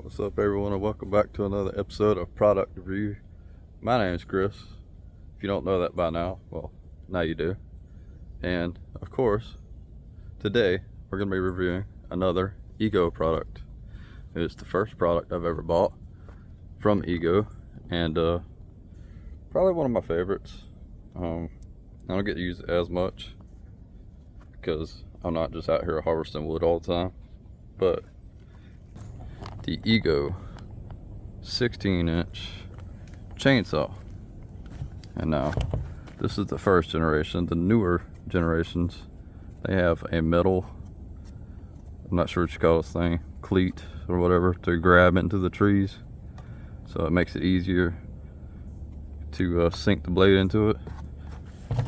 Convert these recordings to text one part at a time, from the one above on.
What's up, everyone, and welcome back to another episode of Product Review. My name is Chris. If you don't know that by now, well, now you do. And of course, today we're going to be reviewing another Ego product. It's the first product I've ever bought from Ego, and probably one of my favorites. I don't get to use it as much because I'm not just out here harvesting wood all the time, but the Ego 16-inch chainsaw. And now this is the first generation. The newer generations, they have a metal, I'm not sure what you call this thing, cleat or whatever, to grab into the trees, so it makes it easier to sink the blade into it.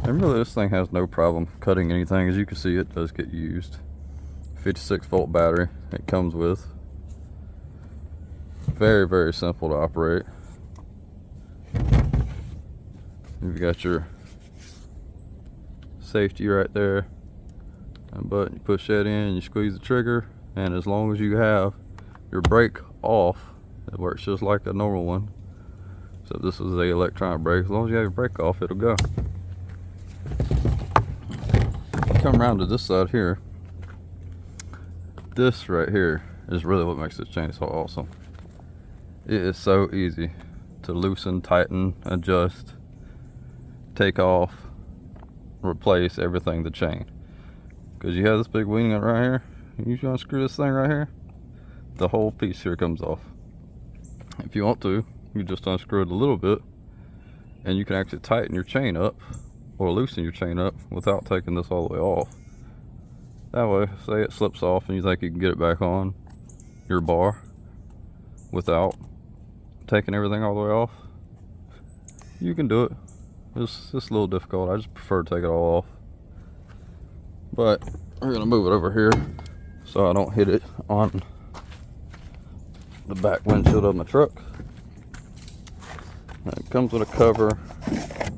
And really, this thing has no problem cutting anything. As you can see, it does get used. 56-volt battery it comes with. Very, very simple to operate. You've got your safety right there, and button, you push that in, you squeeze the trigger, and as long as you have your brake off, it works just like a normal one. So this is the electronic brake. As long as you have your brake off, it'll go. Come around to this side here. This right here is really what makes this chainsaw awesome. It is so easy to loosen, tighten, adjust, take off, replace everything, the chain. Because you have this big wing nut right here, and you unscrew this thing right here, the whole piece here comes off. If you want to, you just unscrew it a little bit, and you can actually tighten your chain up or loosen your chain up without taking this all the way off. That way, say it slips off and you think you can get it back on your bar without taking everything all the way off, you can do it. It's a little difficult. I just prefer to take it all off. But we're gonna move it over here so I don't hit it on the back windshield of my truck. It comes with a cover,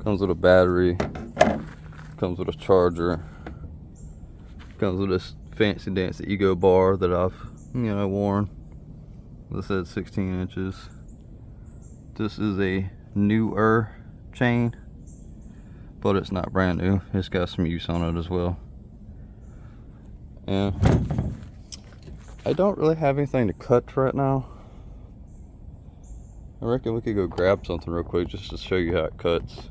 comes with a battery, comes with a charger, comes with this fancy dancy Ego bar that I've worn. This says 16 inches. This is a newer chain, but it's not brand new. It's got some use on it as well. And I don't really have anything to cut right now. I reckon we could go grab something real quick just to show you how it cuts.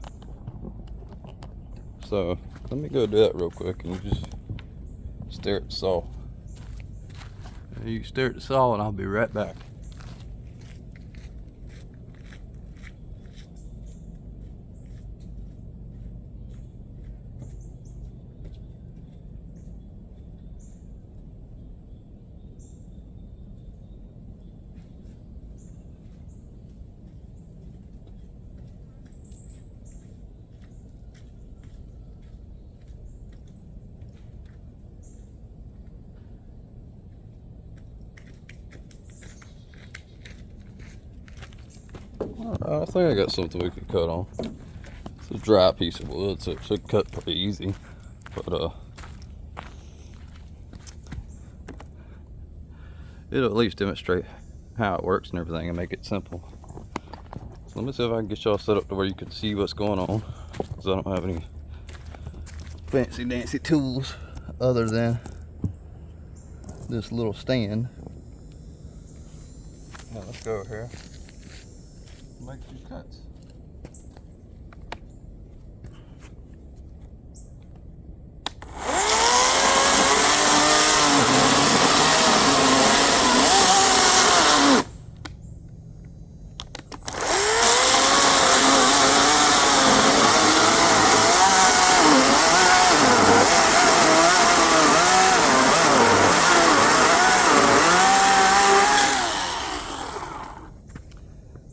So let me go do that real quick, and you just stare at the saw. You stare at the saw and I'll be right back. I think I got something we can cut on. It's a dry piece of wood, so it should cut pretty easy. But it'll at least demonstrate how it works and everything and make it simple. So let me see if I can get y'all set up to where you can see what's going on, because I don't have any fancy dancy tools other than this little stand. Now let's go over here. Make these cuts.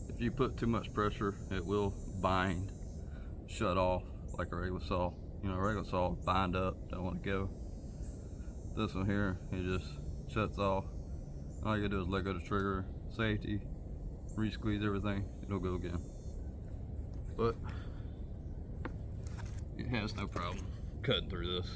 If you put too much pressure, it will bind, shut off like a regular saw. A regular saw bind up, don't want to go. This one here, it just shuts off. All you gotta do is let go of the trigger, safety, re-squeeze everything, it'll go again. But it has no problem cutting through this.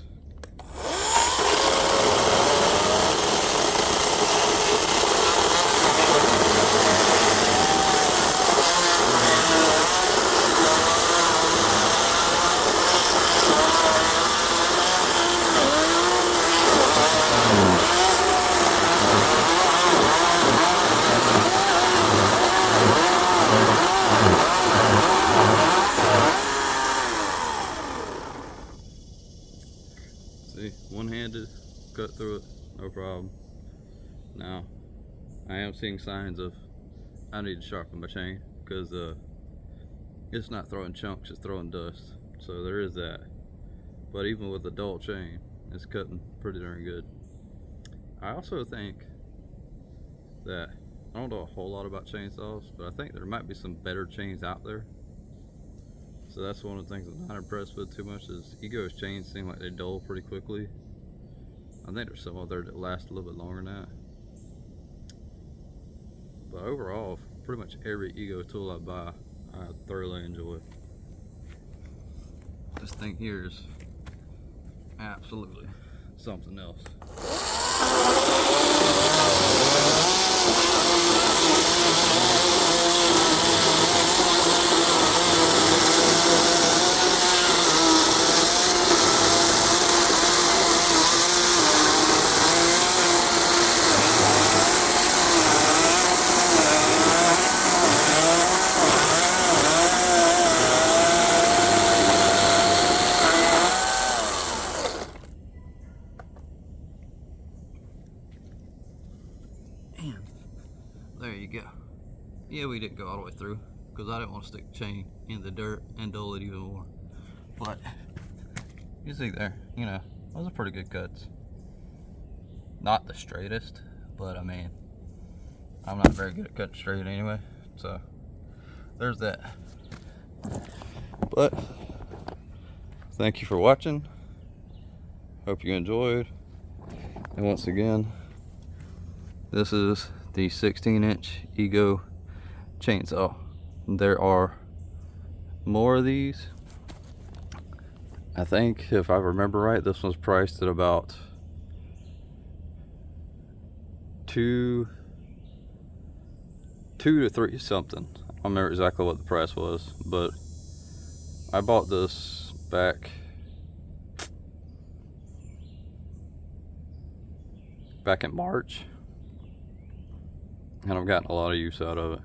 I am seeing signs of I need to sharpen my chain, because it's not throwing chunks, it's throwing dust. So there is that. But even with a dull chain, it's cutting pretty darn good. I also think that, I don't know a whole lot about chainsaws, but I think there might be some better chains out there. So that's one of the things I'm not impressed with too much, is Ego's chains seem like they dull pretty quickly. I think there's some out there that last a little bit longer than that. But overall, pretty much every Ego tool I buy, I thoroughly enjoy. This thing here is absolutely something else. And there you go. Yeah, we didn't go all the way through because I didn't want to stick the chain in the dirt and dull it even more. But you see there, you know, those are pretty good cuts. Not the straightest, but I mean, I'm not very good at cutting straight anyway, so there's that. But thank you for watching. Hope you enjoyed. And once again, this is the 16-inch Ego chainsaw. There are more of these. I think, if I remember right, this one's priced at about two to three something. I don't remember exactly what the price was, but I bought this back in March, and I've gotten a lot of use out of it.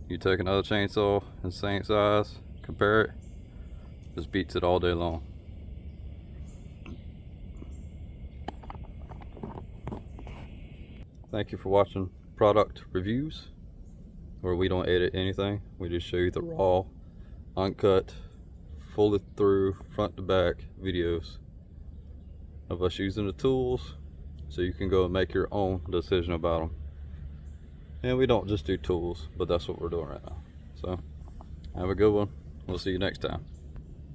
You take another chainsaw the same size, compare it, just beats it all day long. Thank you for watching product reviews, where we don't edit anything. We just show you the raw, uncut, fully through, front to back videos of us using the tools, so you can go and make your own decision about them. And we don't just do tools, but that's what we're doing right now. So have a good one. We'll see you next time.